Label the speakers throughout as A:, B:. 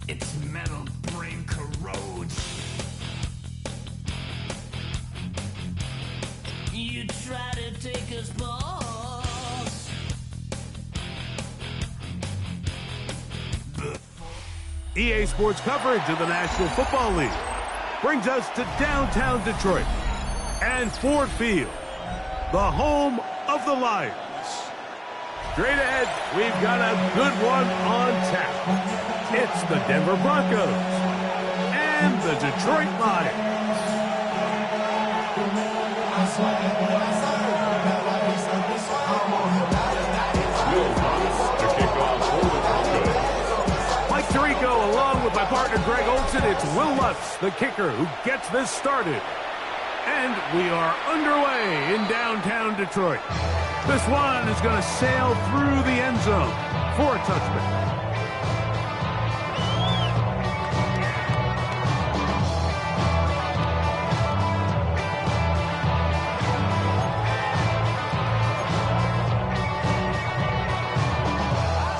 A: Its metal brain corrodes. You try to take us balls.
B: EA Sports coverage of the National Football League brings us to downtown Detroit and Ford Field, the home of the Lions. Straight ahead, we've got a good one on tap. It's the Denver Broncos and the Detroit Lions. Mike Tirico, along with my partner Greg Olson, it's Will Lutz, the kicker, who gets this started. And we are underway in downtown Detroit. This one is going to sail through the end zone for a touchback.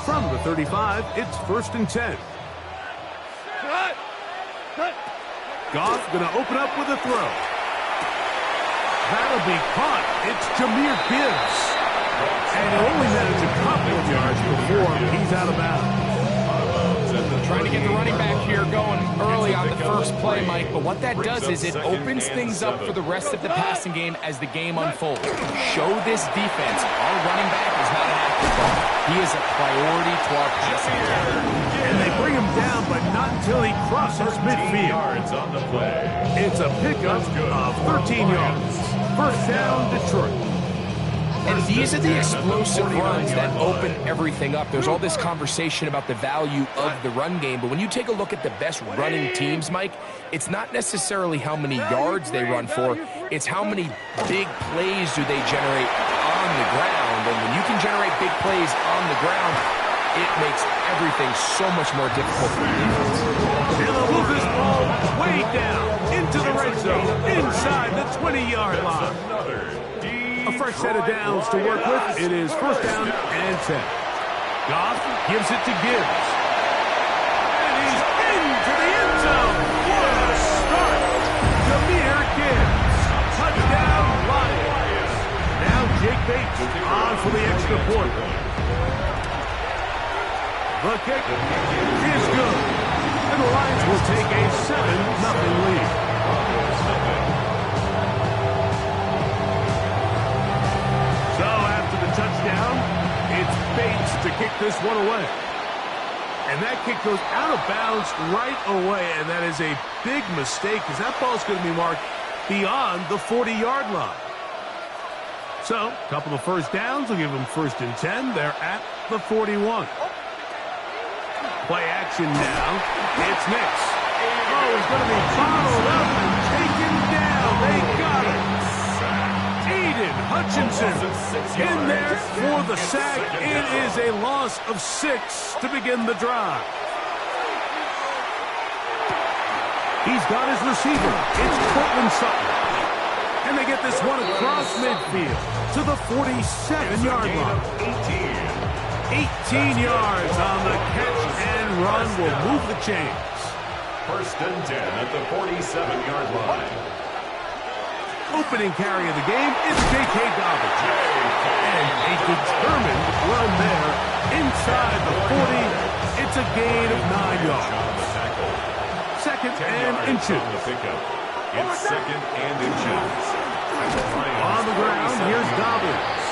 B: From the 35, it's 1st and 10. Goff going to open up with a throw. That'll be caught. It's Jahmyr Gibbs. And he'll only manage a couple of yards before he's out of bounds.
C: Trying to get the running back here going early on the first play, Mike. But what that does is it opens things up for the rest of the passing game as the game unfolds. Show this defense our running back is not an afterthought. He is a priority to our passing game.
B: And they bring him down, but not until he crosses midfield. It's a pickup of 13 yards. First down, Detroit.
C: And these are the explosive runs that open everything up. There's all this conversation about the value of the run game, but when you take a look at the best running teams, Mike, it's not necessarily how many yards they run for, it's how many big plays do they generate on the ground. And when you can generate big plays on the ground, it makes everything so much more difficult for the defense.
B: And they'll move this ball way down into the red zone, inside the 20-yard line. A fresh set of downs to work with. It is 1st down and 10. Goff gives it to Gibbs. And he's into the end zone. What a start. Jahmyr Gibbs. Touchdown, Lions. Now Jake Bates on for the extra point. The kick is good. And the Lions will take a 7-0 lead. So after the touchdown, it's Bates to kick this one away. And that kick goes out of bounds right away, and that is a big mistake because that ball's going to be marked beyond the 40-yard line. So, a couple of first downs will give them 1st and 10. They're at the 41. Play action now. It's Nix. Oh, he's going to be bottled up and taken down. They got it. Hutchinson in there for the sack. It is a loss of 6 to begin the drive. He's got his receiver. It's Cortland Sutton. And they get this one across midfield to the 47-yard line. 18 yards on the catch and run will move the chains.
D: 1st and 10 at the 47-yard line.
B: Opening carry of the game, it's J.K. Dobbins. And a determined run there inside the 40. It's a gain of 9 yards. 2nd and inches.
D: It's 2nd and inches.
B: On the ground, here's Dobbins.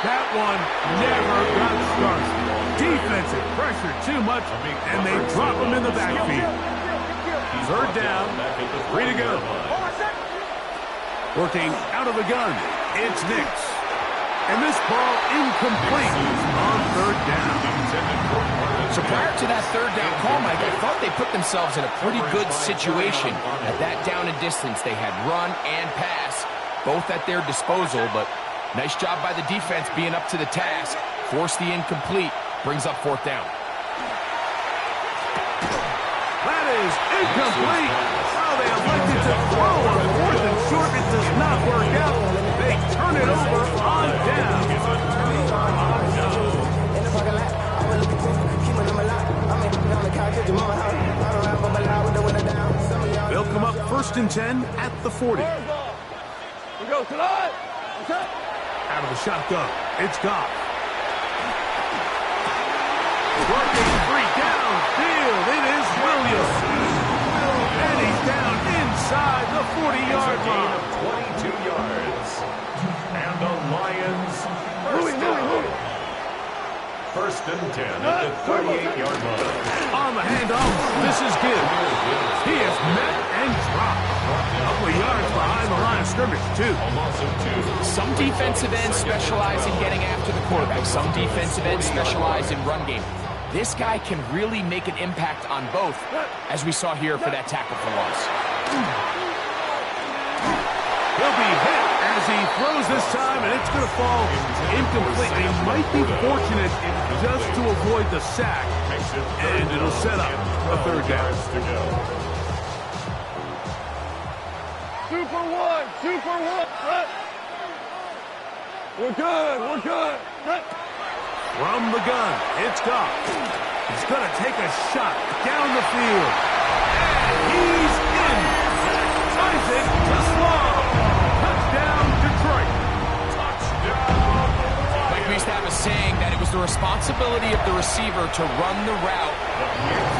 B: That one never got started. Defensive pressure too much, and they drop him in the backfield. 3rd down, 3 to go. Working out of the gun, it's Nix. And this ball incomplete on 3rd down.
C: So prior to that 3rd down call, Mike, I thought they put themselves in a pretty good situation. At that down and distance, they had run and pass, both at their disposal, but nice job by the defense being up to the task. Force the incomplete, brings up 4th down.
B: That is incomplete. Oh, they elected to throw on 4th and short. It does not work out. They turn it over on down. First and 10 at the 40.
E: We go tonight.
B: Out of the shotgun, it's Goff. Working free downfield, it is Williams. And he's down inside the 40-yard line.
D: 22 yards. And the Lions first down. First and 10 at the 38-yard line.
B: On the handoff, this is Gibbs. He is met and dropped. A couple of yards behind the line of scrimmage, too.
D: A loss of 2.
C: Some defensive ends specialize in getting after the quarterback. Some defensive ends specialize in run game. This guy can really make an impact on both, as we saw here for that tackle for loss.
B: He'll be hit as he throws this time, and it's going to fall incomplete. He might be fortunate just to avoid the sack, and it'll set up a third down.
E: 2 for 1. 2 for 1. We're good. We're good.
B: From the gun, it's Goff. He's going to take a shot down the field. And he's in. Isaac to Sloan. Touchdown, Detroit.
C: Like we used to have a saying that it was the responsibility of the receiver to run the route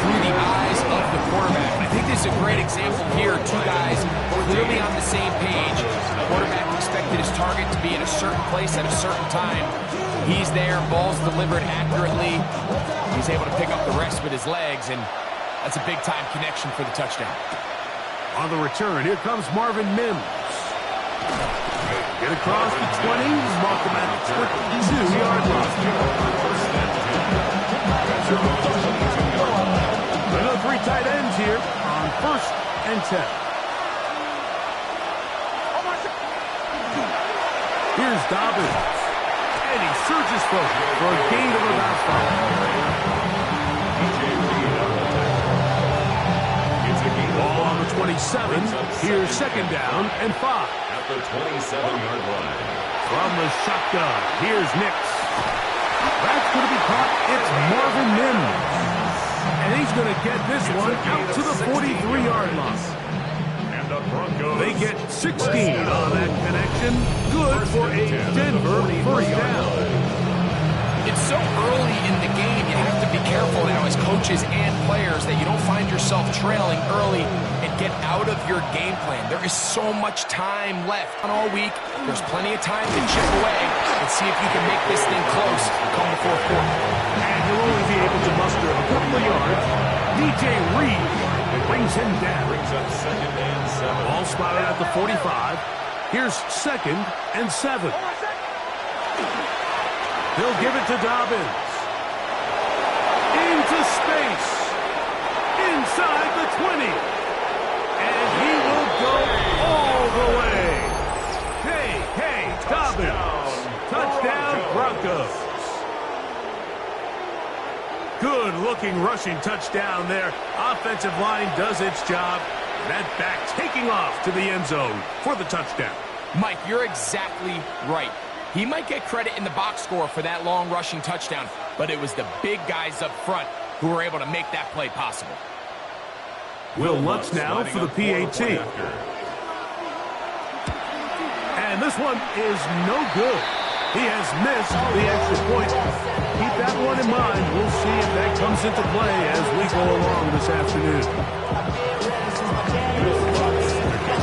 C: through the eyes of the quarterback. I think this is a great example here. Two guys clearly on the same page. The quarterback expected his target to be in a certain place at a certain time. He's there, ball's delivered accurately. He's able to pick up the rest with his legs, and that's a big-time connection for the touchdown.
B: On the return, here comes Marvin Mims. Get across the 20, mark him at the 22-yard line. Another 3 tight ends here on first and 10. Here's Dobbins. And he surges forward for a gain of about 5. Ball on the 27. Here's second down and 5.
D: At the 27-yard line.
B: From the shotgun, here's Nix. That's going to be caught. It's Marvin Mims. And he's going to get this one out to the 43-yard line. They get 16 on that connection. Good for a Denver first down.
C: It's so early in the game, you have to be careful now as coaches and players that you don't find yourself trailing early and get out of your game plan. There is so much time left all week. There's plenty of time to chip away and see if you can make this thing close come the fourth quarter.
B: And you'll only be able to muster a couple of yards. DJ Reed brings him down.
D: Brings up second and 7.
B: Ball spotted at the 45. Here's second and 7. He'll give it to Dobbins. Into space. Inside the 20. And he will go all the way. K.K. Dobbins. Touchdown, Broncos. Good-looking rushing touchdown there. Offensive line does its job. That back taking off to the end zone for the touchdown.
C: Mike, you're exactly right. He might get credit in the box score for that long rushing touchdown, but it was the big guys up front who were able to make that play possible.
B: Will Lutz now for the PAT. And this one is no good. He has missed the extra point. Keep that one in mind. We'll see if that comes into play as we go along this afternoon.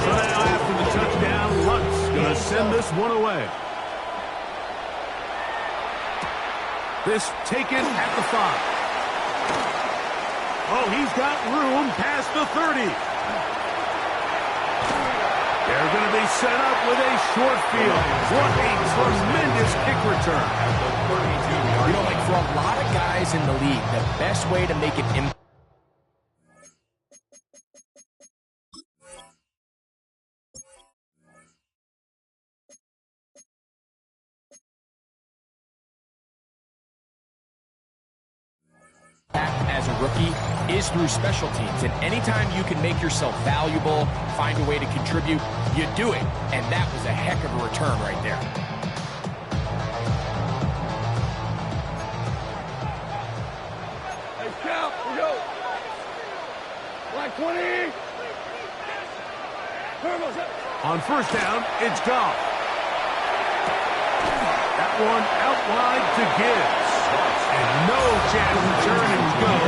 B: So now after the touchdown, Lutz going to send this one away. This taken at the 5. Oh, he's got room past the 30. They're going to be set up with a short field. What a tremendous kick return.
C: You know, like for a lot of guys in the league, the best way to make an impact as a rookie is through special teams. And anytime you can make yourself valuable, find a way to contribute, you do it. And that was a heck of a return right there.
E: Hey, count. We go. Black 20.
B: On first down, it's Goff. That one out wide to Gibbs. And no chance to turn and go.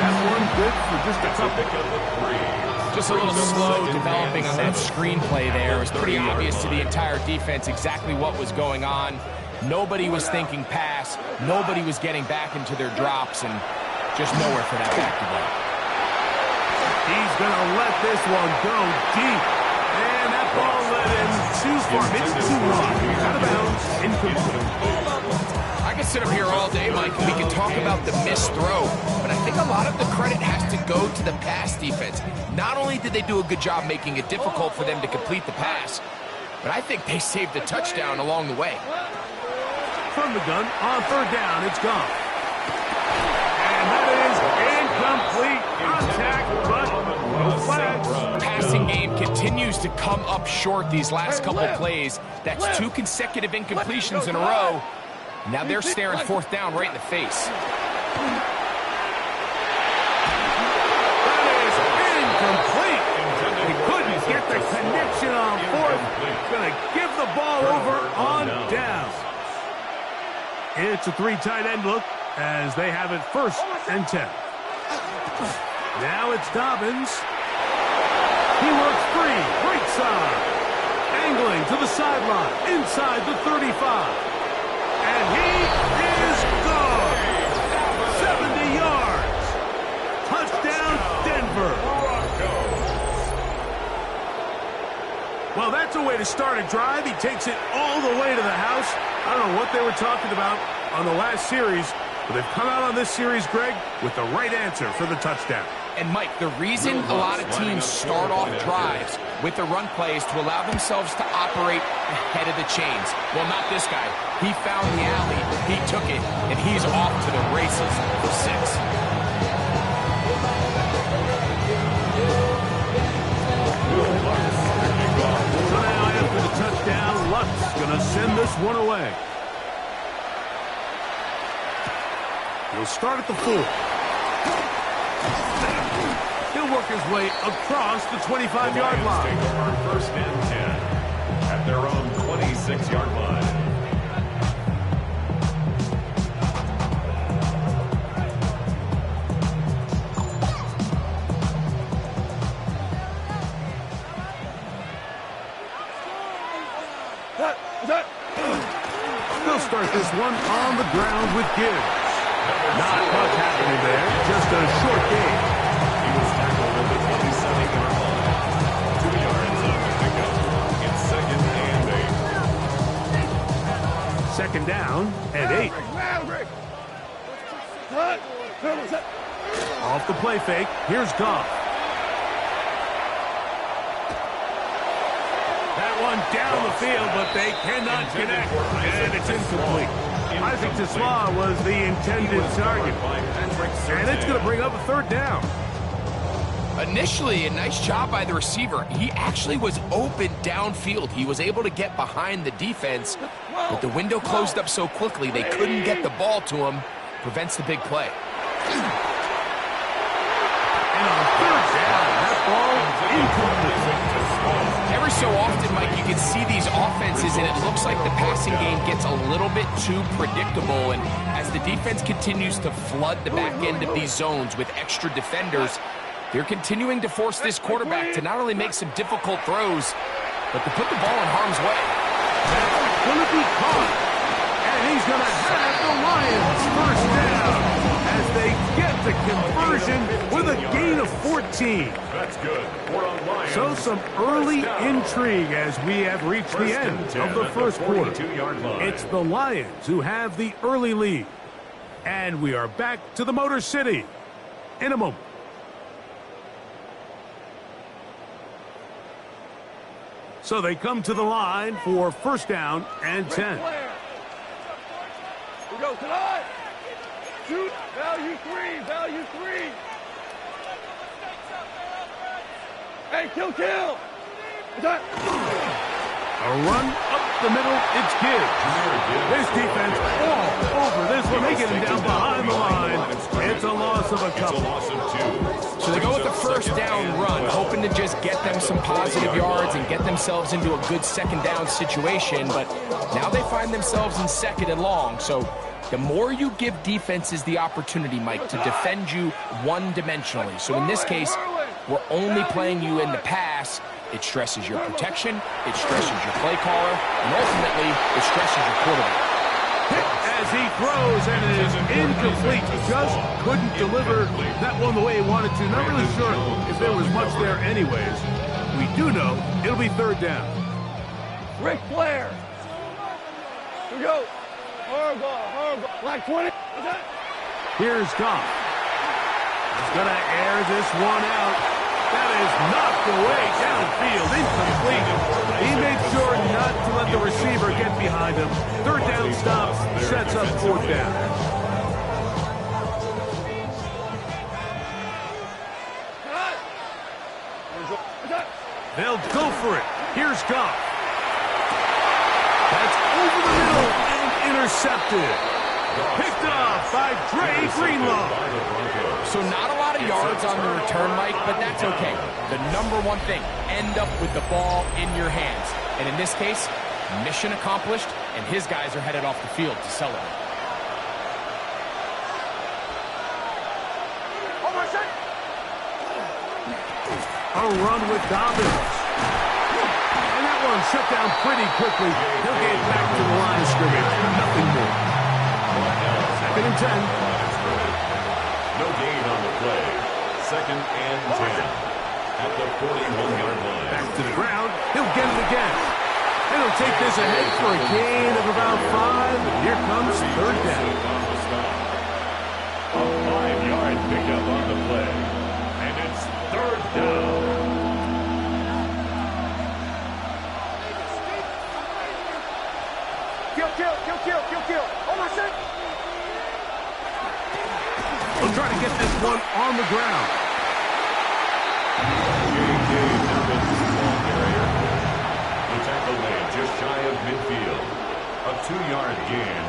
B: That one good for just a couple.
C: Just a little slow developing on that screenplay there. It was pretty obvious to the entire defense exactly what was going on. Nobody was thinking pass. Nobody was getting back into their drops, and just nowhere for that back to go.
B: He's going to let this one go deep. And that ball led him too far. Maybe too wide. Out of bounds. Incomplete.
C: I can sit up here all day, Mike, and we can talk about the missed throw, but I think a lot of the credit has to go to the pass defense. Not only did they do a good job making it difficult for them to complete the pass, but I think they saved a touchdown along the way.
B: From the gun, on third down, it's gone. And that is incomplete. Contact, but no flags.
C: Passing game continues to come up short these last couple plays. That's 2 consecutive incompletions in a row. Now they're staring fourth down right in the face.
B: That is incomplete. He couldn't get the connection on fourth. Going to give the ball over on down. It's a 3 tight end look as they have it 1st and 10. Now it's Dobbins. He works free, right side. Angling to the sideline, inside the 35. And he is gone. 70 yards. Touchdown, Denver. Well, that's a way to start a drive. He takes it all the way to the house. I don't know what they were talking about on the last series, but they've come out on this series, Greg, with the right answer for the touchdown.
C: And, Mike, the reason a lot of teams start off drives with the run plays to allow themselves to operate ahead of the chains. Well, not this guy. He found the alley, he took it, and he's off to the races for 6.
B: So now after the touchdown, Luck's going to send this one away. He'll start at the 4. He'll work his way across the 25-yard line.
D: Take over 1st and 10 at their own 26-yard line.
B: They'll start this one on the ground with Gibbs. Not much happening there, just a short gain.
D: He was tackled at the 27-yard line. 2 yards on the pickup. It's 2nd and 8.
B: 2nd down and 8. Off the play fake, here's Goff. That one down the field, but they cannot connect, and it's incomplete. Isaac Tesla was the intended target, and it's going to bring up a 3rd down.
C: Initially, a nice job by the receiver. He actually was open downfield. He was able to get behind the defense, but the window closed up so quickly they couldn't get the ball to him. Prevents the big play.
B: And on 3rd down, that ball incomplete.
C: Every so often, Mike, you can see these offenses, and it looks like the passing game gets a little bit too predictable. And as the defense continues to flood the back end of these zones with extra defenders, they're continuing to force this quarterback to not only make some difficult throws, but to put the ball in harm's way.
B: That's going to be caught. And he's going to have the Lions 1st down as they get the conversion with a gain of 14.
D: That's good.
B: So some early intrigue as we have reached the end of the 1st quarter. It's the Lions who have the early lead. And we are back to the Motor City in a moment. So they come to the line for 1st down and 10.
E: Here we go, tonight. Shoot, value 3, value 3. Hey, kill.
B: A run up the middle, it's Gibbs. This defense all over this one. They get him down behind the line. It's a loss of a couple.
C: So they go with the first down run, hoping to just get them some positive yards and get themselves into a good second down situation, but now they find themselves in second and long. So the more you give defenses the opportunity, Mike, to defend you one-dimensionally. So in this case, we're only playing you in the pass. It stresses your protection, it stresses your play caller, and ultimately, it stresses your quarterback.
B: As he throws, and it is incomplete. Just couldn't deliver that one the way he wanted to. Not really sure if there was much there anyways. We do know it'll be third down.
E: Ric Flair. Here we go. Horrible. Black 20.
B: Here's Goff. He's going to air this one out. That is knocked away downfield, incomplete. He made sure not to let the receiver get behind him. Third down stop, sets up fourth down. They'll go for it. Here's Goff. That's over the middle and intercepted. Picked off by Dre Greenlaw.
C: So not a lot of yards on the return, Mike, but that's okay. The number one thing, end up with the ball in your hands. And in this case, mission accomplished, and his guys are headed off the field to celebrate.
B: A run with Dobbins. And that one shut down pretty quickly. He'll get back to the line of scrimmage. Nothing more. Second and 10.
D: No gain on the play. Second and 10 at the 41-yard line.
B: Back to the ground. He'll get it again. And he'll take this ahead for a gain of about 5. And here comes third down.
D: A 5-yard pickup on the play. And it's third down.
E: Kill. Oh, my shit.
B: He'll try to get this one on the ground.
D: J.K. Dobbins, ball carrier. The tackle made just shy of midfield. A 2-yard gain.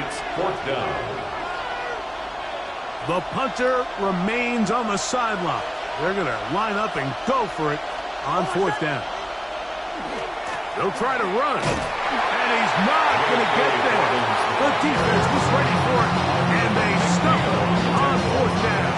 D: It's fourth down.
B: The punter remains on the sideline. They're going to line up and go for it on fourth down. They'll try to run. And he's not going to get there. The defense was ready for it, and they stuff him on fourth down.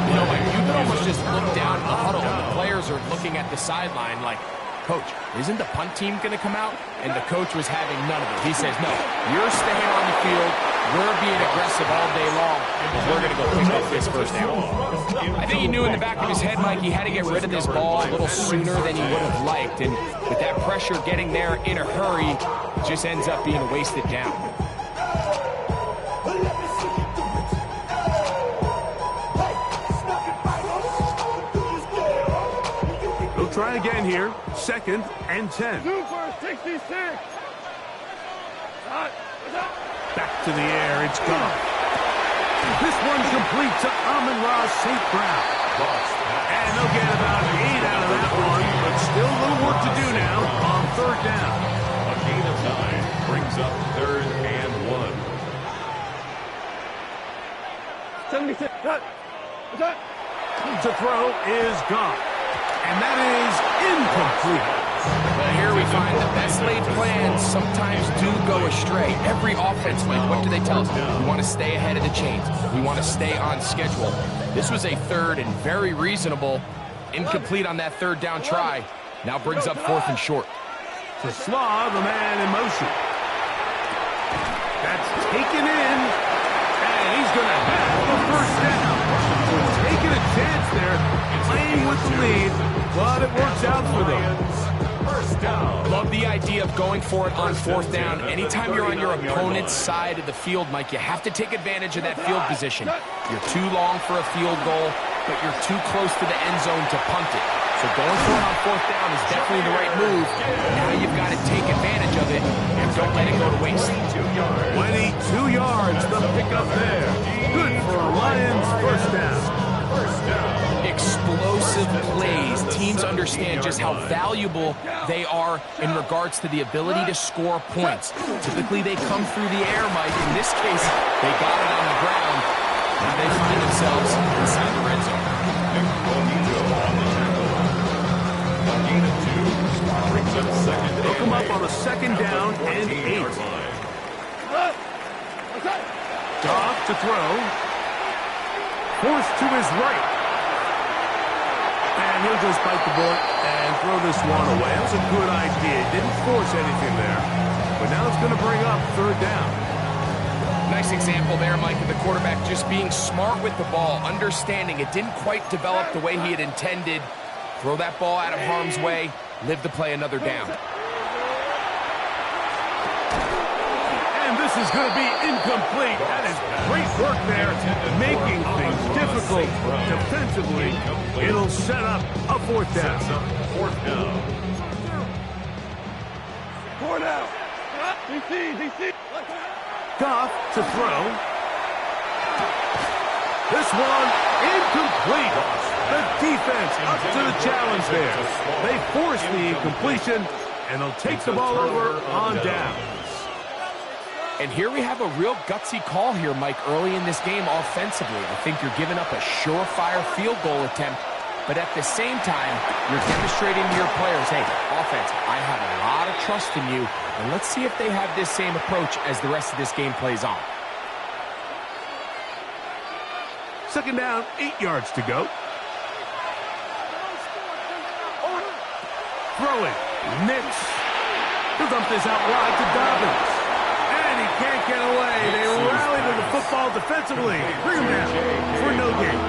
C: You know, like, you can almost just look down the huddle, and the players are looking at the sideline like, Coach, isn't the punt team going to come out? And the coach was having none of it. He says, no, you're staying on the field. We're being aggressive all day long, and we're going to go pick up this first down. I think he knew in the back of his head, Mike, he had to get rid of this ball a little sooner than he would have liked. And with that pressure getting there in a hurry, it just ends up being a wasted down.
B: They'll try again here. Second and 10.
E: Super 66.
B: Back to the air. It's gone. This one's complete to Amon-Ra St. Brown. And they'll get about 8 out of that one, but still a little work to do now on third down.
D: A gain of 9 brings up third and 1.
E: 76. Cut.
B: To throw is gone. And that is incomplete.
C: Well, here we find the best laid plans sometimes do go astray. Every offense, Mike, what do they tell us? We want to stay ahead of the chains. We want to stay on schedule. This was a third and very reasonable. Incomplete on that third down try. Now brings up fourth and short.
B: To Slaw, the man in motion. That's taken in. And he's going to have the first down. So taking a chance there, playing with the lead, but it works out for them.
C: Love the idea of going for it on fourth down. Anytime you're on your opponent's side of the field, Mike, you have to take advantage of that field position. You're too long for a field goal, but you're too close to the end zone to punt it. So going for it on fourth down is definitely the right move. Now you've got to take advantage of it and don't let it go to waste.
B: 22 yards, the pickup there. Good for a Lions first down.
C: Explosive plays, team teams understand just how valuable they are in regards to the ability to score points. Typically, they come through the air, Mike. In this case, they got it on the ground. Now they find themselves inside the red zone.
B: They'll come up on a second down and 8. Goff to throw. Forced to his right. And he'll just bite the bullet and throw this one away. That was a good idea. Didn't force anything there. But now it's going to bring up third down.
C: Nice example there, Mike, of the quarterback just being smart with the ball, understanding it didn't quite develop the way he had intended. Throw that ball out of harm's way, live to play another down.
B: And this is going to be incomplete. That is great work there, making things difficult defensively. It'll set up a fourth down.
E: Four down. DC.
B: Goff to throw. This one incomplete. The defense up to the challenge there. They force the incompletion, and they'll take the ball over on downs.
C: And here we have a real gutsy call here, Mike, early in this game offensively. I think you're giving up a surefire field goal attempt, but at the same time, you're demonstrating to your players, hey, offense, I have a lot of trust in you, and let's see if they have this same approach as the rest of this game plays on.
B: Second down, 8 yards to go. Throwing. Nix. He'll dump this out wide to Dobbins. And he can't get away. They rally to the football defensively. Bring him down for no gain.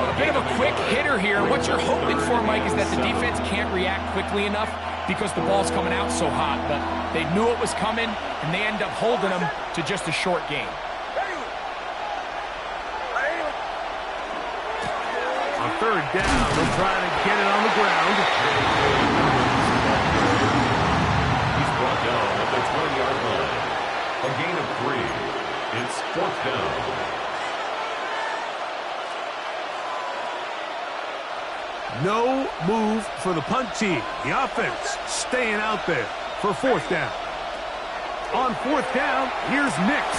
C: A bit of a quick hitter here. What you're hoping for, Mike, is that the defense can't react quickly enough because the ball's coming out so hot. But they knew it was coming, and they end up holding them to just a short gain.
B: On third down, they'll try to get it on the ground.
D: He's brought down at the 20-yard line. A gain of 3. It's fourth down.
B: No move for the punt team. The offense staying out there for fourth down. On fourth down, here's Nix.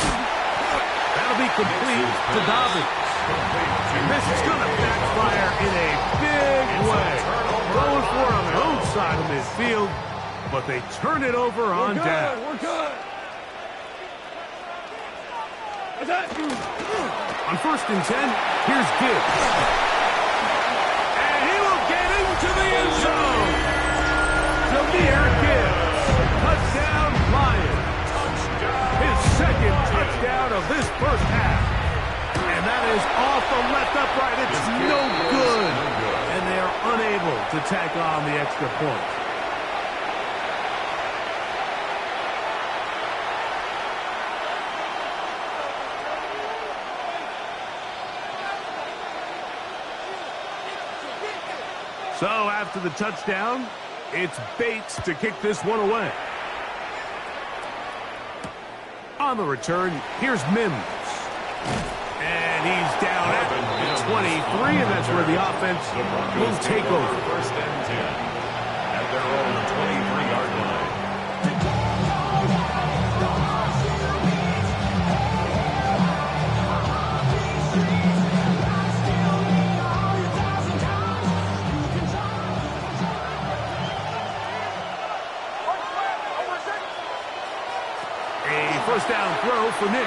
B: That'll be complete to Dobbins. And this is going to backfire in a big way. Going for it on their own side of midfield, but they turn it over on down.
E: We're good.
B: On first and 10, here's Gibbs. And he will get into the end zone. Jahmyr Gibbs. Touchdown, Lions. His second touchdown of this first half. And that is off the left upright. It's no good. And they are unable to tack on the extra point. So after the touchdown, it's Bates to kick this one away. On the return, here's Mims. And he's down at the 23, and that's where the offense will take over.
D: First and 10 at their own 23-yard line.
B: A first down throw for Nix.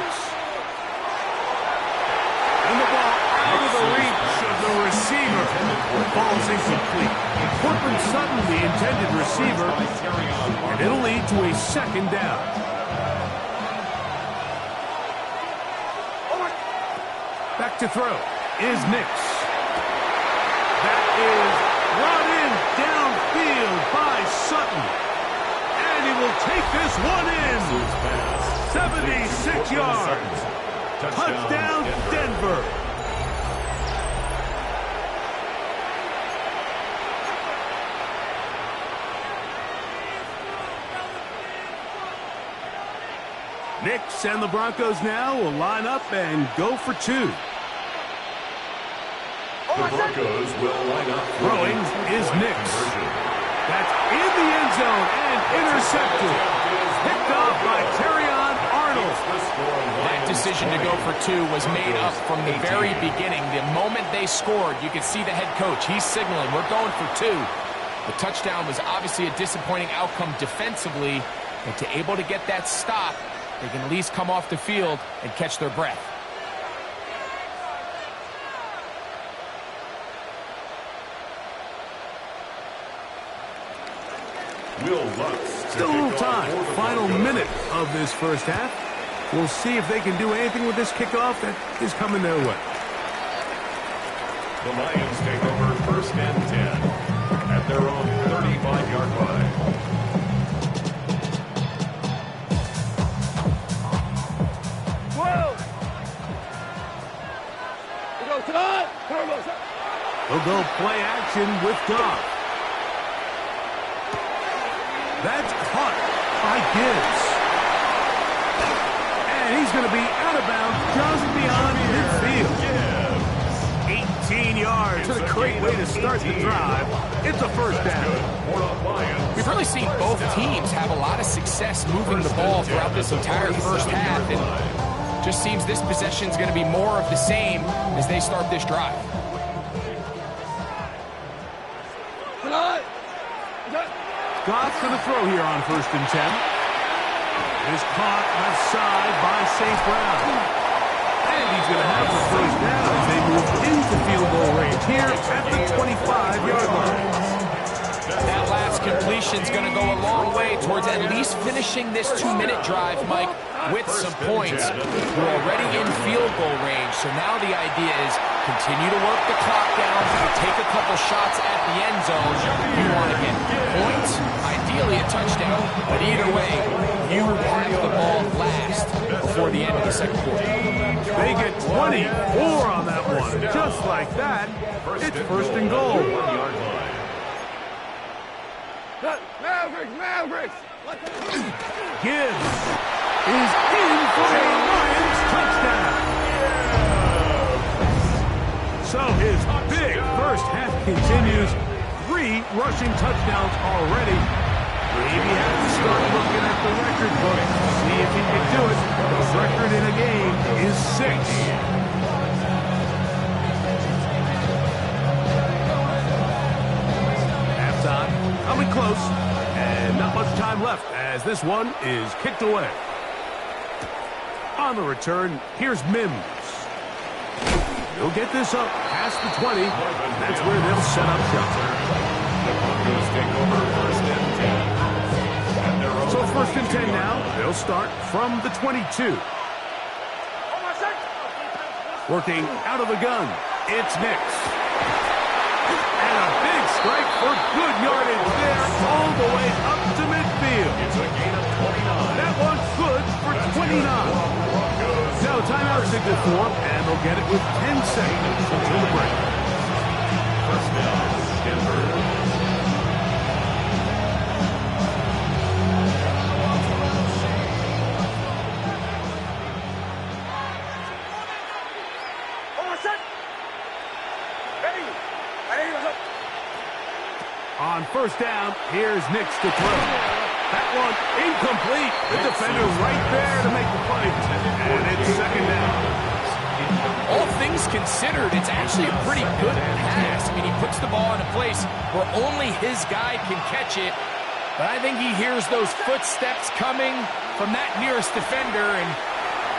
B: And the ball out of the reach of the receiver. Ball's incomplete. Cortland Sutton, the intended receiver, and it'll lead to a second down. Back to throw is Nix. That is brought in downfield by Sutton. And he will take this one in. 76 yards. Touchdown, Denver. Nix and the Broncos now will line up and go for 2.
D: The Broncos will line up.
B: Throwing is Nix. That's in the end zone and intercepted. Picked off by Terrion Arnold.
C: That decision to go for 2 was made up from the very beginning. The moment they scored, you could see the head coach. He's signaling, we're going for 2. The touchdown was obviously a disappointing outcome defensively, but to able to get that stop, they can at least come off the field and catch their breath.
B: Still a little time. Final minute of this first half. We'll see if they can do anything with this kickoff that is coming their way.
D: The Lions take over 1st and 10 at their own 35-yard line.
E: Whoa! We go, Todd!
B: They'll go play action with Goff. That's caught by Gibbs. And he's going to be out of bounds just beyond midfield. 18 yards. What a great way to start the drive. It's a first down.
C: We've really seen both teams have a lot of success moving the ball throughout this entire first half. And just seems this possession is going to be more of the same as they start this drive.
B: Goff's going to throw here on 1st and 10. It is caught left side by St. Brown. And he's going to have the first down as they move into field goal range here at the 25-yard line.
C: That last completion's going to go a long way towards at least finishing this 2-minute drive, Mike, with some points. We're already in field goal range, so now the idea is continue to work the clock down, take a couple shots at the end zone. You want to get points, ideally a touchdown, but either way, you have the ball last before the end of the second quarter.
B: They get 24 on that one. Just like that, it's 1st and goal.
E: Mavericks!
B: Gibbs is in for a Lions touchdown. So his big first half continues. 3 rushing touchdowns already. Maybe have to start looking at the record book. See if he can do it. The record in a game is 6. Coming close, and not much time left as this one is kicked away. On the return, here's Mims. He'll get this up past the 20. That's where they'll set up shop. So 1st and 10 now. They'll start from the 22. Working out of the gun, it's Nix. And a big strike for good yardage there all the way up to midfield.
D: It's a gain of 29.
B: That one's good for 29. Now timeout signal for, and they'll get it with 10 seconds until the break.
D: First down, Denver.
B: On 1st down, here's Nix to throw. That one incomplete. The defender right there to make the play. And it's 2nd down.
C: All things considered, it's actually a pretty good pass. I mean, he puts the ball in a place where only his guy can catch it. But I think he hears those footsteps coming from that nearest defender, and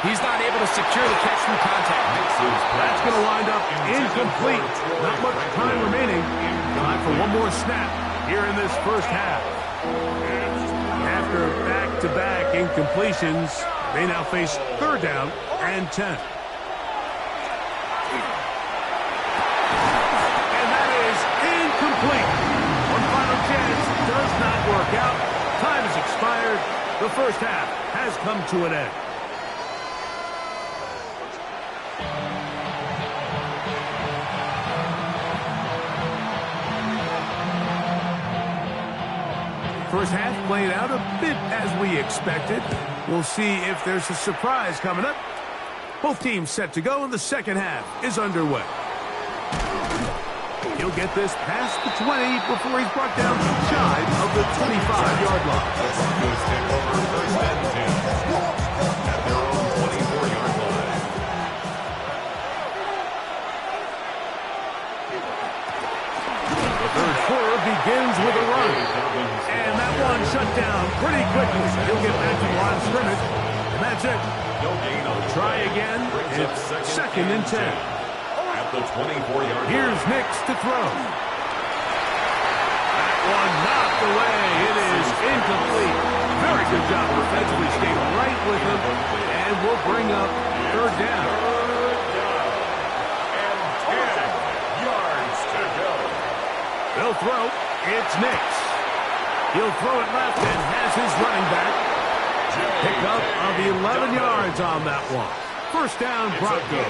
C: he's not able to secure the catch from contact.
B: That's going to wind up incomplete. Not much time remaining. Time for one more snap here in this first half. After back-to-back incompletions, they now face 3rd down and 10. And that is incomplete. One final chance does not work out. Time has expired. The first half has come to an end. First half played out a bit as we expected. We'll see if there's a surprise coming up. Both teams set to go, and the second half is underway. He'll get this past the 20 before he's brought down shy of the 25-yard line.
D: The Broncos take over first and 10 at their own 24-yard line.
B: The third quarter begins with a run. And that one shut down pretty quickly. He'll get back to the line of scrimmage. And that's it.
D: No gain on the
B: Try
D: play.
B: again.
D: Brings up
B: It's second and 10.
D: At the 24-yard line.
B: Here's Nix to throw. That one knocked away. It is incomplete. Very good job defensively. Stayed right with him. And we'll bring up third down.
D: And 10 yards to go.
B: They'll throw. It's Nix. He'll throw it left and has his running back. Pick up of 11 yards on that one. First down, Broncos.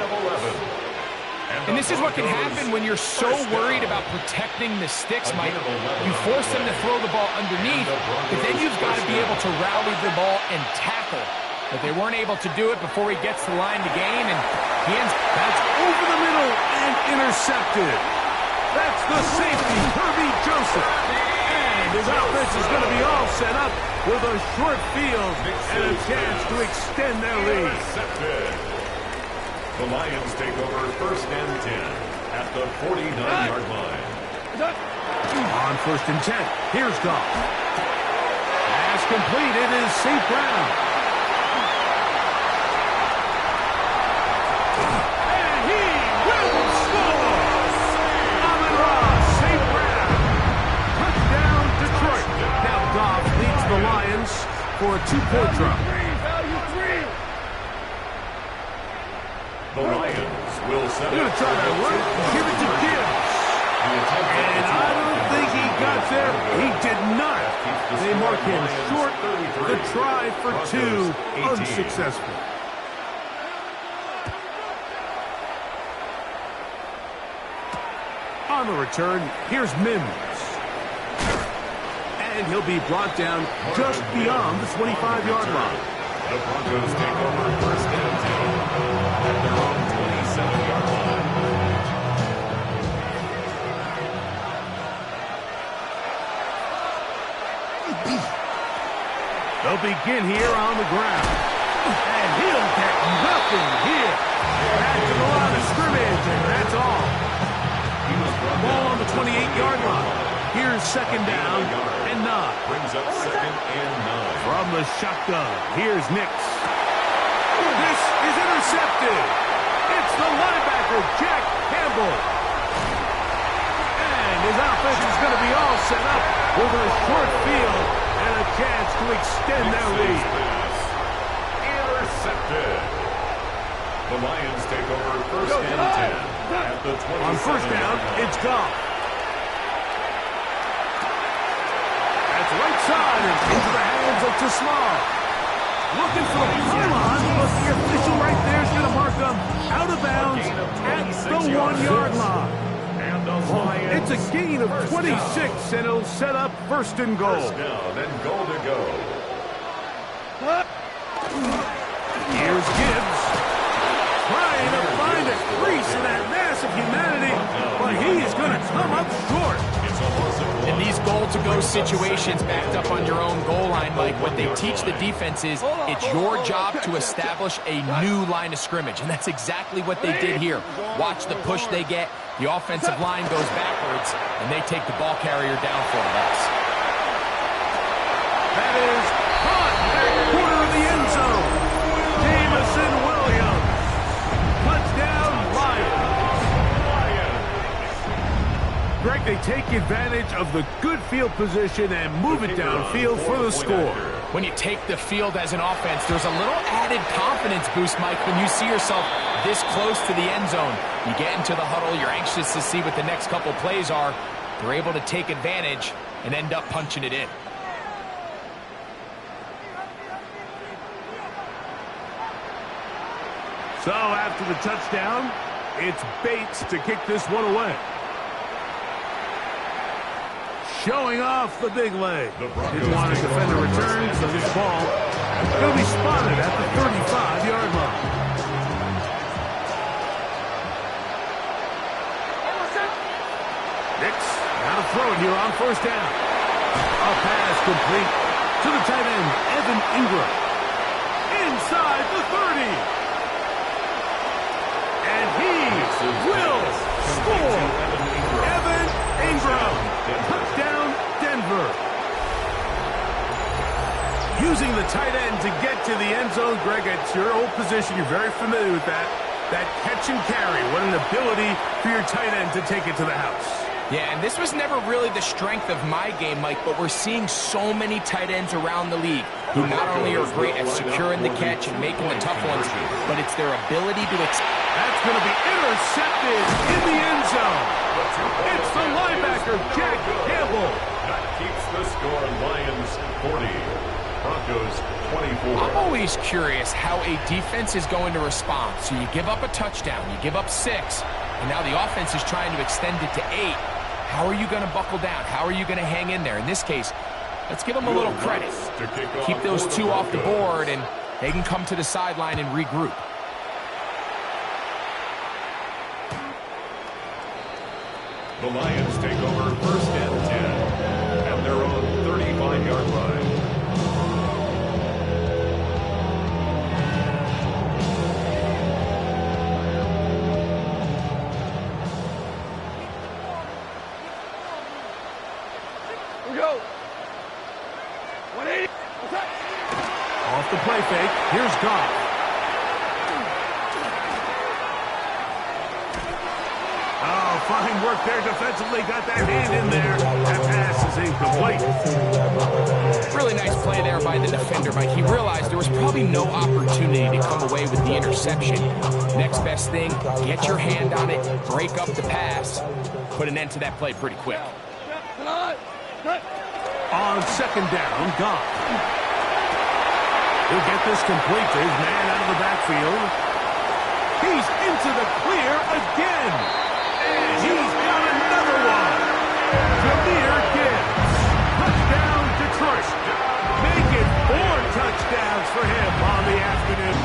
C: And this is what can happen when you're so worried about protecting the sticks, Mike. You force them to throw the ball underneath, but then you've got to be able to rally the ball and tackle. But they weren't able to do it before he gets to the line to gain, and he ends.
B: That's over the middle and intercepted. That's the safety, Herbie Joseph. And his offense is going to be all set up with a short field and a chance to extend their lead.
D: The Lions take over first and 10 at the 49-yard line.
B: On first and 10, here's Goff. Pass complete, it is St. Brown. And he will score! Amon-Ra, St. Brown. Touchdown, Detroit. Now Goff leads the Lions for a 2-point drop.
D: The Lions will set
B: They're going to try that one. Give it to Gibbs. And I don't think he got there. He did not. They mark him short. The try for 2, unsuccessful. On the return, here's Mims. And he'll be brought down just beyond the 25-yard line.
D: The Broncos take over first and 10 at their own 27-yard line.
B: They'll begin here on the ground. And he'll get nothing here. Back to the line of scrimmage, and that's all. Ball on the 28-yard line. Here's second down and 9.
D: Brings up second and 9.
B: From the shotgun, here's Nix. This is intercepted. It's the linebacker, Jack Campbell. And his offense is going to be all set up with a short field and a chance to extend their lead.
D: Intercepted. The Lions take over first and 10 at the 27.
B: On first down, it's Goff. That's right side and into the hands of Tasman. Looking for the pylon, but the official right there is going to mark them out of bounds at the 1-yard line. It's a gain of 26, and it'll set up first and goal.
D: First down and goal to go.
B: Here's Gibbs. Trying to find a crease in that mass of humanity, but he's going to come up short.
C: In these goal-to-go situations backed up on your own goal line, Mike, what they teach the defense is it's your job to establish a new line of scrimmage, and that's exactly what they did here. Watch the push they get. The offensive line goes backwards, and they take the ball carrier down for a loss.
B: That is caught at corner of the end zone. Jamison Williams. Touchdown, Lions. Greg, they take advantage of the good field position and move it downfield for the score.
C: When you take the field as an offense, there's a little added confidence boost, Mike, when you see yourself this close to the end zone. You get into the huddle, you're anxious to see what the next couple plays are. They're able to take advantage and end up punching it in.
B: So after the touchdown, it's Bates to kick this one away. Showing off the big leg. Didn't want to defend a return, so this ball will be spotted at the 35-yard line. throw it here on first down. A pass complete to the tight end, Evan Ingram. Inside the 30. And he will score. Evan Ingram. Touchdown, Denver. Using the tight end to get to the end zone, Greg, it's your old position. You're very familiar with that. That catch and carry. What an ability for your tight end to take it to the house.
C: Yeah, and this was never really the strength of my game, Mike, but we're seeing so many tight ends around the league who not only are great at securing the catch and making the tough ones, but it's their ability to...
B: That's going to be intercepted in the end zone. It's the linebacker, Jack Campbell.
D: That keeps the score. Lions 40, Broncos 24.
C: I'm always curious how a defense is going to respond. So you give up a touchdown, you give up 6, and now the offense is trying to extend it to 8. How are you going to buckle down? How are you going to hang in there? In this case, let's give them a little credit. Keep those 2 off the board, and they can come to the sideline and regroup.
D: The Lions take over first and 10 at their own 35-yard line.
E: Here we go. 180.
B: Off the play fake. Here's Goff. Oh, fine work there defensively. Got that hand in there. That pass is incomplete.
C: Really nice play there by the defender, Mike. He realized there was probably no opportunity to come away with the interception. Next best thing, get your hand on it, break up the pass, put an end to that play pretty quick.
B: On second down, Goff. He'll get this complete to his man out of the backfield. He's into the clear again. And he's got another one. Jahmyr Gibbs. Touchdown, Detroit. Make it 4 touchdowns for him on the afternoon.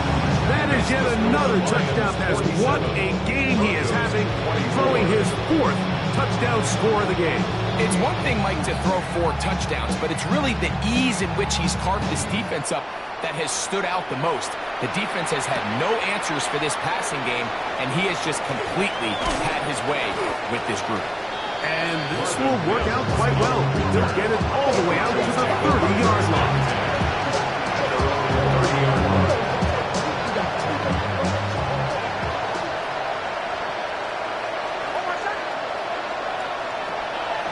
B: That is yet another touchdown pass. What a game he is having, throwing his 4th touchdown score of the game.
C: It's one thing, Mike, to throw 4 touchdowns, but it's really the ease in which he's carved this defense up that has stood out the most. The defense has had no answers for this passing game, and he has just completely had his way with this group.
B: And this will work out quite well. He'll get it all the way out to the 30-yard line.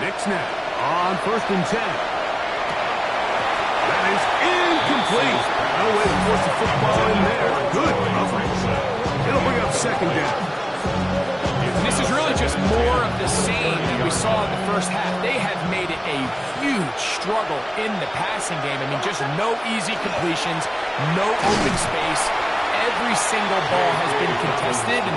B: Nick snap on first and 10. That is incomplete. No way to force the football in there. Good coverage. It'll bring up second down.
C: And this is really just more of the same that we saw in the first half. They have made it a huge struggle in the passing game. I mean, just no easy completions, no open space. Every single ball has been contested, and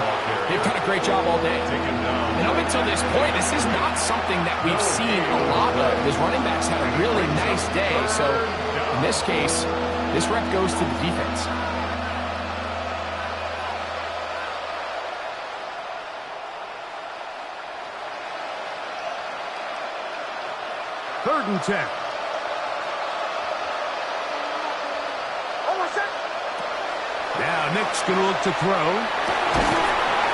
C: they've done a great job all day. And up until this point, this is not something that we've seen a lot of. His running backs had a really nice day, so in this case, this rep goes to the defense.
B: Third and 10. Now Nick's going to look to throw.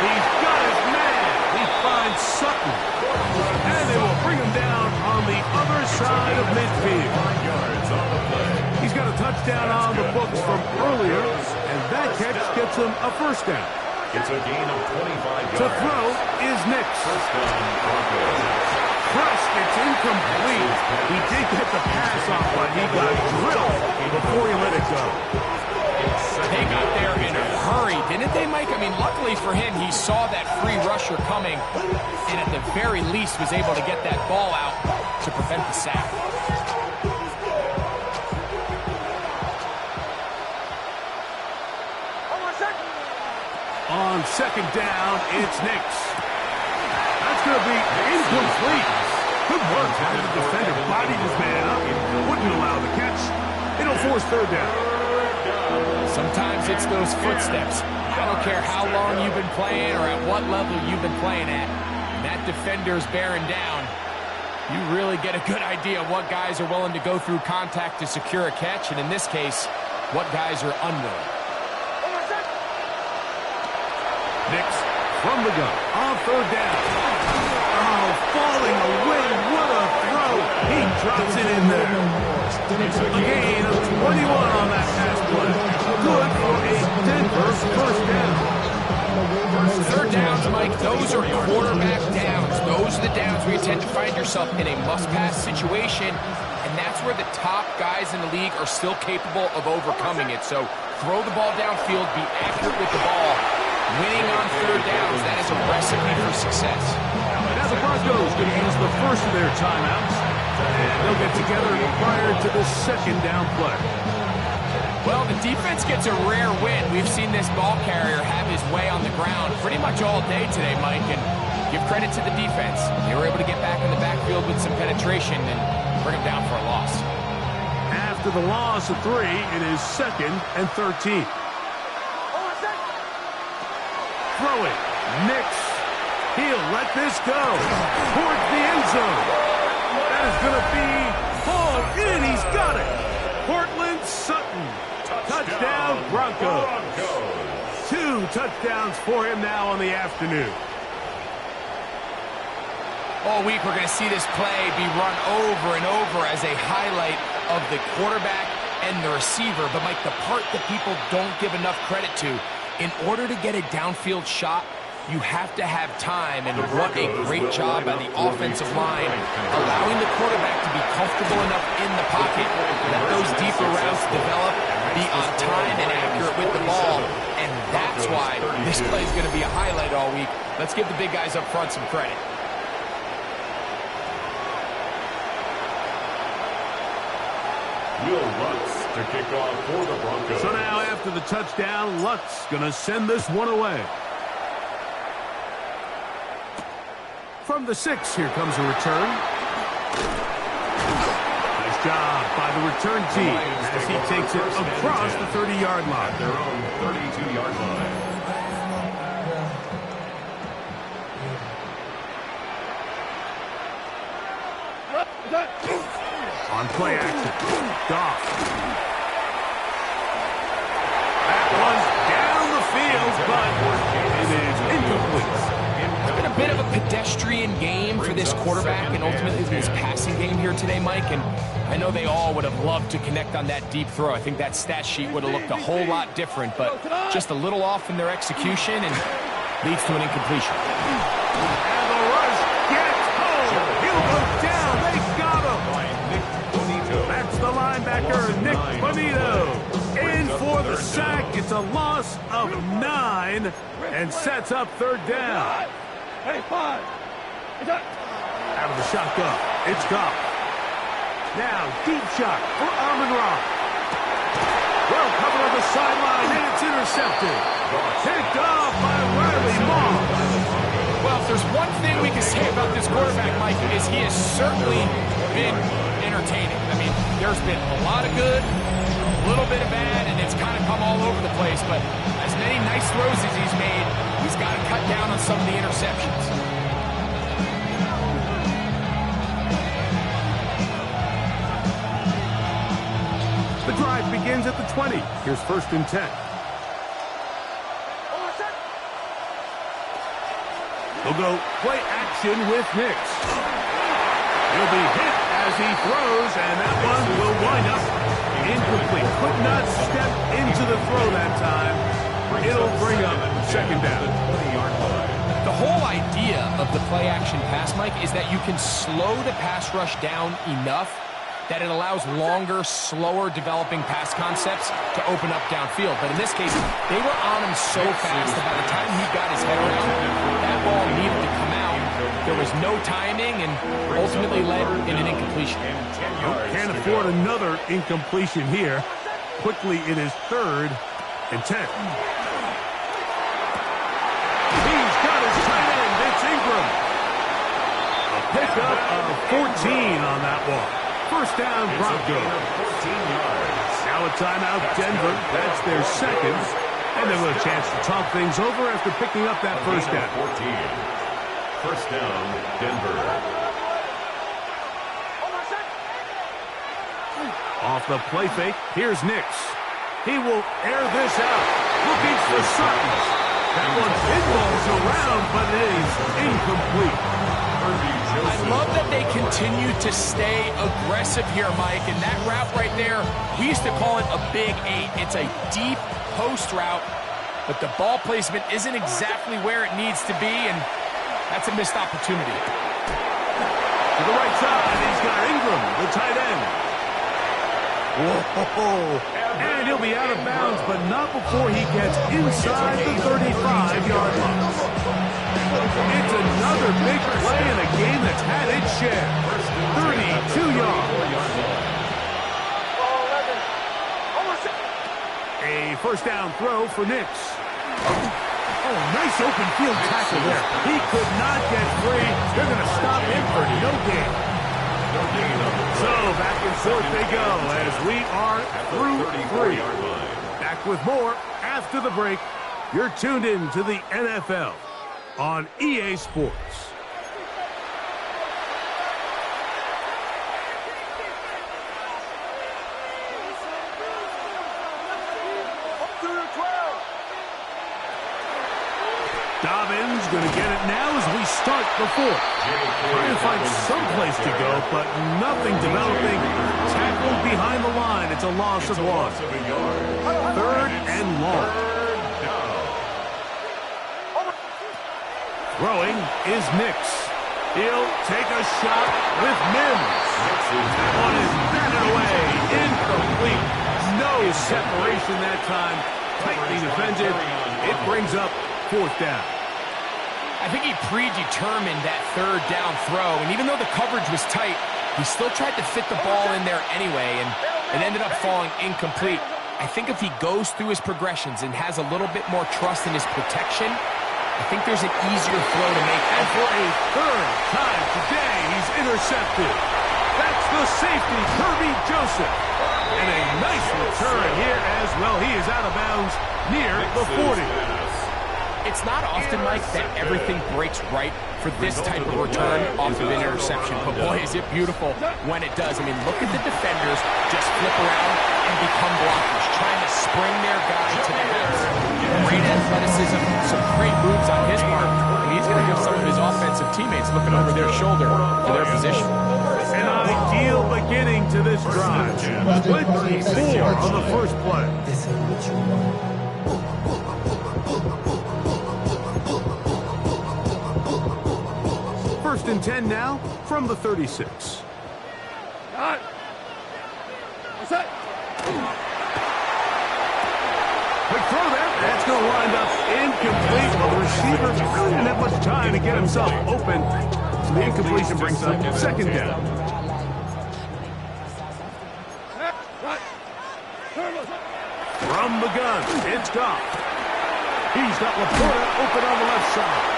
B: He's got his man. He finds Sutton. And they will bring him down on the other side of midfield. He's got a touchdown on the books from earlier, and that catch gets him a first down.
D: It's a gain of 25 yards.
B: To throw is Nick's.
D: First down, Broncos.
B: Crushed, it's incomplete. He did get the pass off, but he got drilled before he let it go.
C: They got there in a hurry, didn't they, Mike? I mean, luckily for him, he saw that free rusher coming, and at the very least was able to get that ball out to prevent the sack.
B: On second down, it's Nick's. That's going to be incomplete. Good work. The defender bodied his man up. Wouldn't allow the catch. It'll force third down.
C: Sometimes it's those footsteps. I don't care how long you've been playing or at what level you've been playing at. And that defender's bearing down. You really get a good idea of what guys are willing to go through contact to secure a catch, and in this case, what guys are unwilling.
B: Nix from the gun on third down. Oh, falling away. What a throw. He drops it in there. A gain of 21 on that pass play. Good for a Denver first down.
C: Third downs, Mike, those are quarterback downs. Those are the downs where you tend to find yourself in a must-pass situation, and that's where the top guys in the league are still capable of overcoming it. So throw the ball downfield, be accurate with the ball. Winning on third downs, that is a recipe for success.
B: Now the Broncos going to use the first of their timeouts, and they'll get together prior to the second down play.
C: Well, the defense gets a rare win. We've seen this ball carrier have his way on the ground pretty much all day today, Mike, and give credit to the defense. They were able to get back in the backfield with some penetration and bring them down for a loss.
B: After the loss of 3, it is 2nd and 13. Throw it. Nix. He'll let this go. Towards the end zone. That is going to be hauled in. He's got it. Portland Sutton. Touchdown, Broncos. 2 touchdowns for him now on the afternoon.
C: All week we're going to see this play be run over and over as a highlight of the quarterback and the receiver. But, Mike, the part that people don't give enough credit to, in order to get a downfield shot, you have to have time, and what a great job by the offensive line, allowing the quarterback to be comfortable enough in the pocket, let those deeper routes develop, be on time and accurate with the ball, and that's why this play is going to be a highlight all week. Let's give the big guys up front some credit.
D: Will Lutz to kick off for the Broncos.
B: So now after the touchdown, Lutz going to send this one away. From the 6, here comes a return. Nice job by the return team as he takes it across the 30-yard line.
D: Their own 32-yard line.
B: On play action, Goff. That one's down the field, but it is incomplete.
C: It's been a bit of a pedestrian game for this quarterback and ultimately this passing game here today, Mike, and I know they all would have loved to connect on that deep throw. I think that stat sheet would have looked a whole lot different, but just a little off in their execution and leads to an incompletion.
B: And the rush gets home. He'll go down. They got him. That's the linebacker, Nick Bonito. In for the sack. It's a loss of 9 and sets up third down.
E: Hey, 5.
B: Out of the shotgun. It's Goff. Now, deep shot for Amon-Ra. Well covered on the sideline, and it's intercepted. Picked off by Riley Moss.
C: Well, if there's one thing we can say about this quarterback, Mike, is he has certainly been entertaining. I mean, there's been a lot of good, a little bit of bad, and it's kind of come all over the place. But as many nice throws as he's made, he's got to cut down on some of the interceptions.
B: The drive begins at the 20. Here's 1st and 10. They'll go play action with Nix. He'll be hit as he throws, and that one will wind up incomplete. Could not step into the throw that time. It'll bring up 2nd down.
C: The whole idea of the play action pass, Mike, is that you can slow the pass rush down enough that it allows longer, slower developing pass concepts to open up downfield. But in this case, they were on him so fast that by the time he got his head around, that ball needed to come out. There was no timing and ultimately led in an incompletion.
B: Can't afford another incompletion here. Quickly, it is 3rd and 10. He's got his tight end. It's Ingram. A pickup of 14 on that one. 1st down, Broncos. 14 yards. Now a timeout, Denver. That's their 2nd. And then with a chance to talk things over after picking up that 1st down.
D: 14. 1st down, Denver.
B: Off the play fake, here's Nix. He will air this out. Looking for Sutton. That one pinballs around, but it is incomplete.
C: I love that they continue to stay aggressive here, Mike. And that route right there, we used to call it a big 8. It's a deep post route, but the ball placement isn't exactly where it needs to be, and that's a missed opportunity.
B: To the right side, he's got Ingram, the tight end. Whoa! And he'll be out of bounds, but not before he gets inside the 35-yard line. It's another big play in a game that's had its share. 32 yards. A first down throw for Nix. Oh, nice open field tackle there. He could not get free. They're going to stop him for no gain. So back and forth they go as we are through 3. Back with more after the break. You're tuned in to the NFL on EA Sports. Dobbins going to get it now as we start the 4th. Trying to find some place to go, but nothing developing. Tackled behind the line. It's a loss of 1. 3rd and long. Throwing is Nix. He'll take a shot with Mims. That one is batted away. Incomplete. No separation that time. Tightly defended. It brings up 4th down.
C: I think he predetermined that 3rd down throw, and even though the coverage was tight, he still tried to fit the ball in there anyway, and it ended up falling incomplete. I think if he goes through his progressions and has a little bit more trust in his protection, I think there's an easier throw to make.
B: And for a 3rd time today, he's intercepted. That's the safety, Kirby Joseph. And a nice return here as well. He is out of bounds near the 40.
C: It's not often, Mike, that everything breaks right for this type of return off of an interception. But boy, is it beautiful when it does. I mean, look at the defenders just flip around and become blockers, trying to spring their guy to the house. Great athleticism, some great moves on his part. And he's going to give some of his offensive teammates looking over their shoulder for their position.
B: An ideal beginning to this drive. 24 on the first play. First and 10 now from the 36.
E: What's that?
B: Quick throw there. That's going to wind up incomplete. Well, the receiver really didn't have much time to get himself open. So the incompletion brings up 2nd down. From the gun, it's Goff. He's got Laporta open on the left side.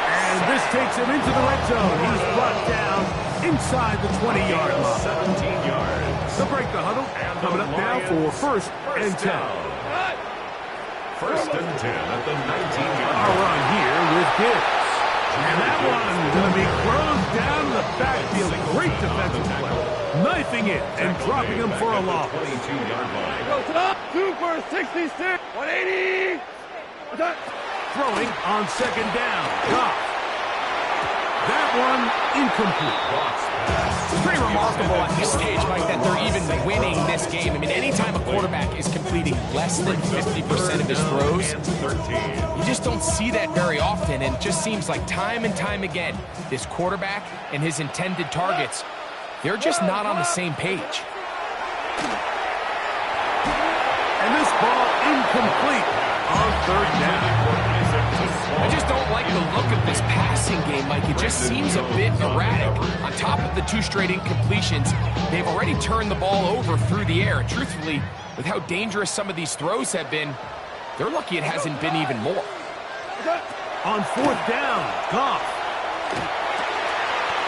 B: And this takes him into the red zone. He's brought down inside the 20-yard line.
D: 17 yards.
B: They'll break the huddle. Coming up now for 1st and 10.
D: 1st and 10 at the 19-yard
B: A run here with Gibbs. And that one going to be thrown down the backfield. Great defensive play. Knifing it and dropping him for a loss.
D: 22-yard line.
E: Go top, 2 for 66, 180.
B: Throwing on 2nd down. Goff. That one incomplete.
C: It's pretty remarkable at this stage, Mike, that they're even winning this game. I mean, anytime a quarterback is completing less than 50% of his throws, you just don't see that very often, and it just seems like time and time again, this quarterback and his intended targets, they're just not on the same page.
B: And this ball incomplete on 3rd down.
C: I just don't like the look of this passing game, Mike. It just seems a bit erratic. On top of the 2 straight incompletions, they've already turned the ball over through the air. And truthfully, with how dangerous some of these throws have been, they're lucky it hasn't been even more.
B: On 4th down, Goff.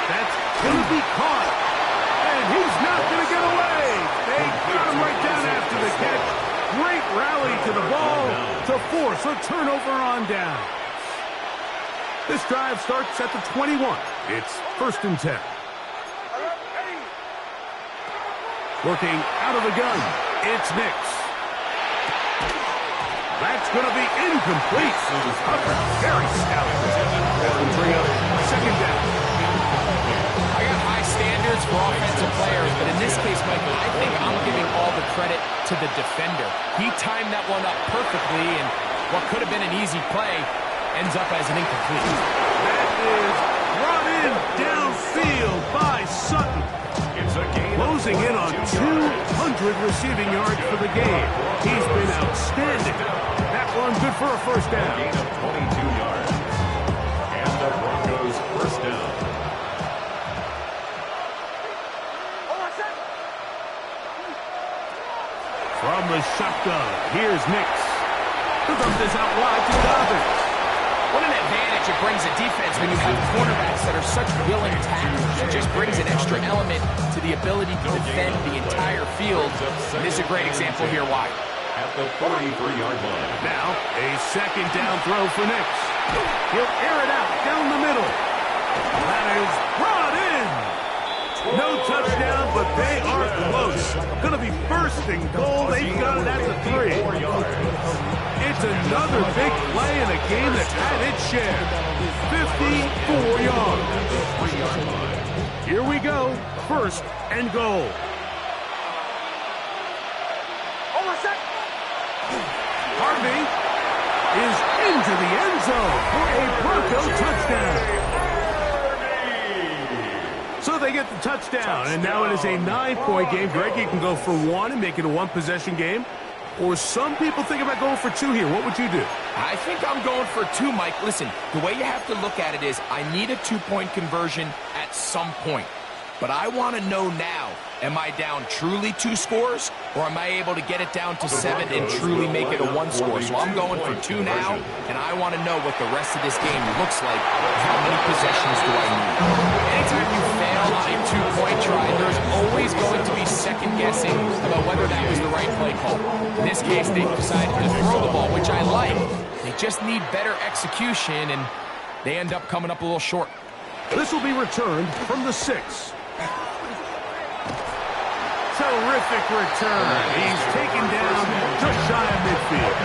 B: That's going to be caught. And he's not going to get away. They got him right down after the catch. Great rally to the ball to force a turnover on down. This drive starts at the 21. It's 1st and 10. Working out of the gun, it's Nix. That's going to be incomplete. Very stout. That will bring up second down.
C: I got high standards for offensive players, but in this case, Mike, I think I'm giving all the credit to the defender. He timed that one up perfectly, and what could have been an easy play ends up as an incomplete.
B: That is brought in downfield by Sutton. Closing in on 200 receiving yards for the game. He's been outstanding. That one good for a first down.
D: Gain of 22 yards. And the Broncos first down.
B: From the shotgun, here's Nix. He'll dump this out wide to Dobbins.
C: What an advantage it brings a defense when you have cornerbacks that are such willing tacklers. It just brings an extra element to the ability to defend the entire field. And this is a great example here why.
D: At the 43-yard line.
B: Now, a second down throw for Nix. He'll air it out down the middle. That is brought in. No touchdown, but they are close. Going to be first and goal. They've got it at the 3. It's another big play in a game that's had its share. 54 yards. Here we go. First and goal. Harvey is into the end zone for a Bronco touchdown. So they get the touchdown, and now it is a 9-point game. Greg, you can go for 1 and make it a 1-possession game. Or some people think about going for 2 here. What would you do?
C: I think I'm going for 2, Mike. Listen, the way you have to look at it is I need a 2-point conversion at some point. But I want to know now, am I down truly 2 scores, or am I able to get it down to 7 and truly make it a 1 score? So I'm going for 2 now, and I want to know what the rest of this game looks like. How many possessions do I need? Anytime you fail on a 2-point try, there's always going to be second guessing about whether that was the right play call. In this case, they decided to throw the ball, which I like. They just need better execution, and they end up coming up a little short.
B: This will be returned from the 6. Terrific return. He's taken down just shy of midfield.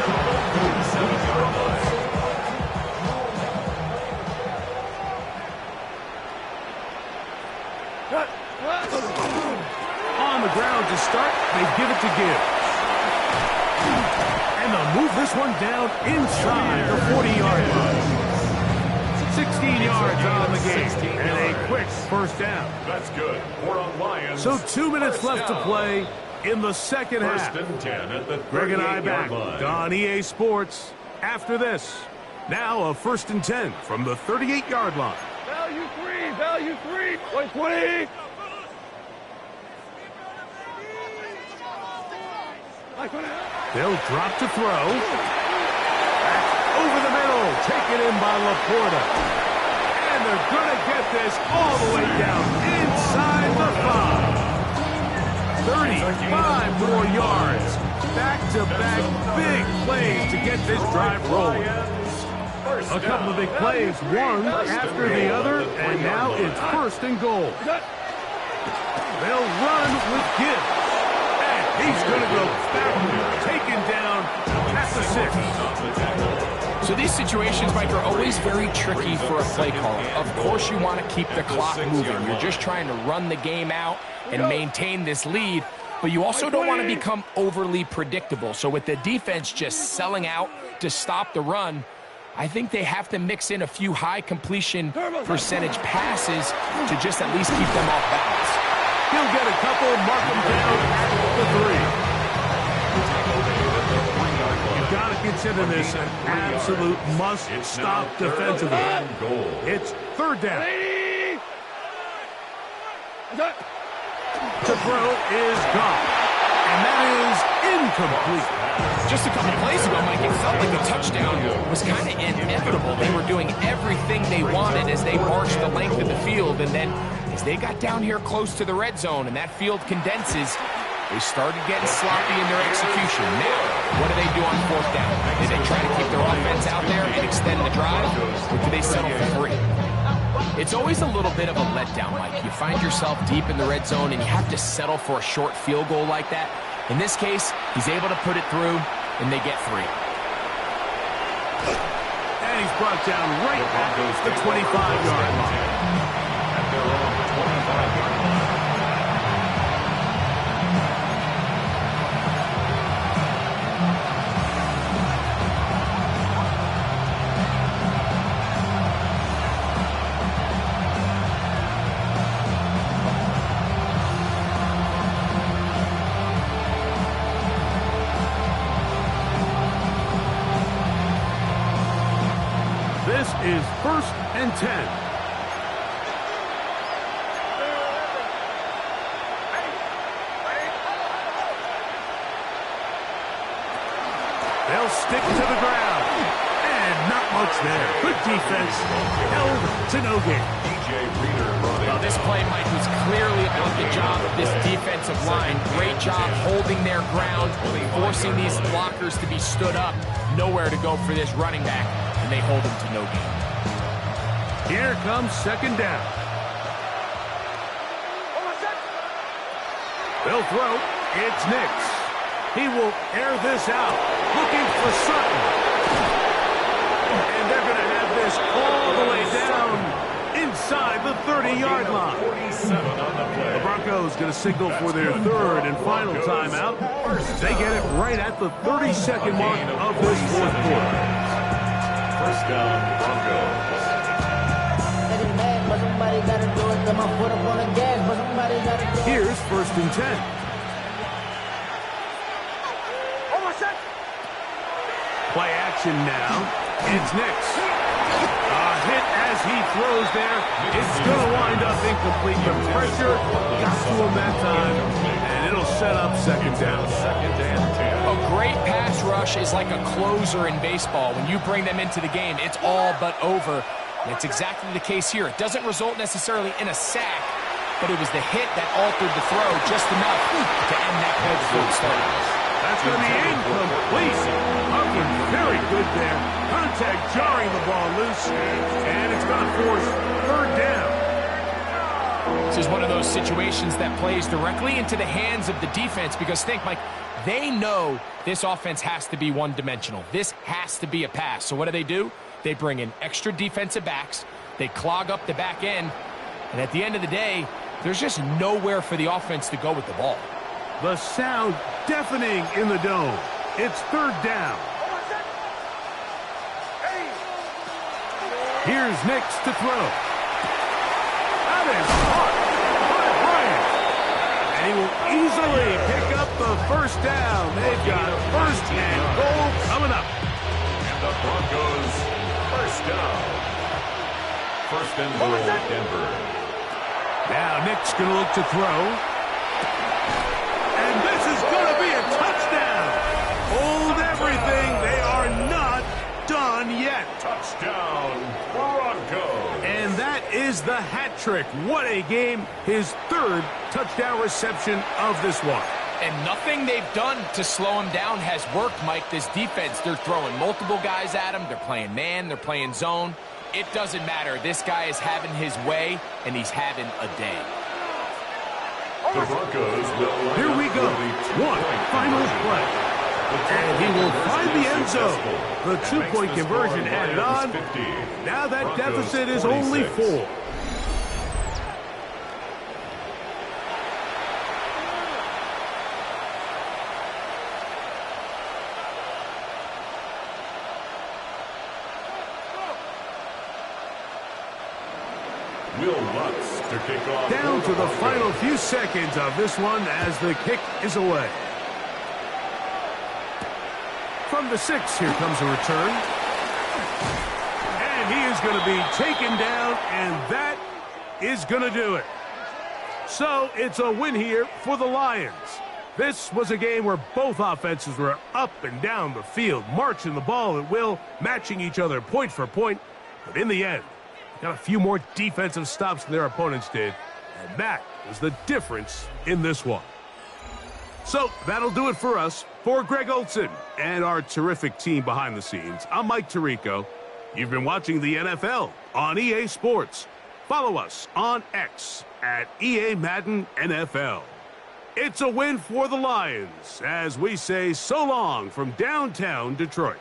B: On the ground to start, they give it to Gibbs. And they'll move this one down inside the 40-yard line. 16 yards on the game, and a quick first down.
D: That's good for a Lions.
B: So 2 minutes left to play in the second half.
D: First and 10 at the
B: Greg and I back
D: 38-yard line.
B: on EA Sports after this. Now a first and 10 from the 38-yard line.
E: Value 3, 120.
B: They'll drop to throw. Over the middle, taken in by Laporta. And they're going to get this all the way down inside the 5. 35 more yards. Back-to-back big plays to get this drive rolling. A couple of big plays, one after the other, and now it's first and goal. They'll run with Gibbs. And he's going to go back, taken down at the 6.
C: So these situations, Mike, are always very tricky for a play caller. Of course you want to keep the clock moving. You're just trying to run the game out and maintain this lead, but you also don't want to become overly predictable. So with the defense just selling out to stop the run, I think they have to mix in a few high completion percentage passes to just at least keep them off balance.
B: He'll get a couple, mark them down at the 3. Got to consider this an absolute must-stop defensively. It's third down. The throw is gone, and that is incomplete.
C: Just a couple plays ago, Mike, it felt like a touchdown was kind of inevitable. They were doing everything they wanted as they marched the length of the field, and then as they got down here close to the red zone and that field condenses, they started getting sloppy in their execution. Now, what do they do on fourth down? Do they try to keep their offense out there and extend the drive, or do they settle for 3? It's always a little bit of a letdown, Mike. You find yourself deep in the red zone, and you have to settle for a short field goal like that. In this case, he's able to put it through, and they get 3.
B: And he's brought down right at the 25-yard line.
D: At their own 25-yard line.
B: This is 1st and 10. They'll stick to the ground. And not much there. Good defense. Held to no gain.
C: Well, this play, Mike, was clearly about the job of this defensive line. Great job holding their ground, forcing these blockers to be stood up. Nowhere to go for this running back, and they hold him to no gain.
B: Here comes 2nd down. They'll throw. It's Nix. He will air this out. Looking for Sutton. And they're going to have this all the way down inside the 30-yard line. The Broncos going to signal for their 3rd and final timeout. They get it right at the 32nd mark of this 4th quarter.
D: 1st down, Broncos.
B: Here's 1st and 10. Play action now. It's Nix. A hit as he throws there. It's going to wind up incomplete. The pressure got to him that time, and it'll set up 2nd down.
D: 2nd and 10.
C: A great pass rush is like a closer in baseball. When you bring them into the game, it's all but over. And it's exactly the case here. It doesn't result necessarily in a sack, but it was the hit that altered the throw just enough to end that play before it started.
B: That's going to be incomplete. Humphrey, very good there. Contact jarring the ball loose, and it's going to force 3rd down.
C: This is one of those situations that plays directly into the hands of the defense because think, Mike, they know this offense has to be one-dimensional. This has to be a pass. So what do? They bring in extra defensive backs. They clog up the back end. And at the end of the day, there's just nowhere for the offense to go with the ball.
B: The sound deafening in the dome. It's 3rd down. Here's Nix to throw. That is hard. Bryant. And he will easily pick up the 1st down. They've got 1st and goal coming up.
D: And the Broncos, 1st down. 1st and goal, Denver.
B: Now Nick's going to look to throw. And this is going to be a touchdown. Hold everything. They are not done yet.
D: Touchdown, Broncos.
B: And that is the hat trick. What a game. His 3rd touchdown reception of this one.
C: And nothing they've done to slow him down has worked, Mike. This defense, they're throwing multiple guys at him. They're playing man. They're playing zone. It doesn't matter. This guy is having his way, and he's having a day.
D: The Broncos will
B: Here we go. One final play. And he will find the end zone. The 2-point conversion added on. Now that deficit is only 4.
D: Will Lutz to kick off.
B: Down to the final few seconds of this one as the kick is away. From the 6, here comes a return. And he is going to be taken down, and that is going to do it. So it's a win here for the Lions. This was a game where both offenses were up and down the field, marching the ball at will, matching each other point for point. But in the end, got a few more defensive stops than their opponents did, and that was the difference in this one. So that'll do it for us. For Greg Olson and our terrific team behind the scenes, I'm Mike Tirico. You've been watching the NFL on EA Sports. Follow us on X at EA Madden NFL. It's a win for the Lions as we say so long from downtown Detroit.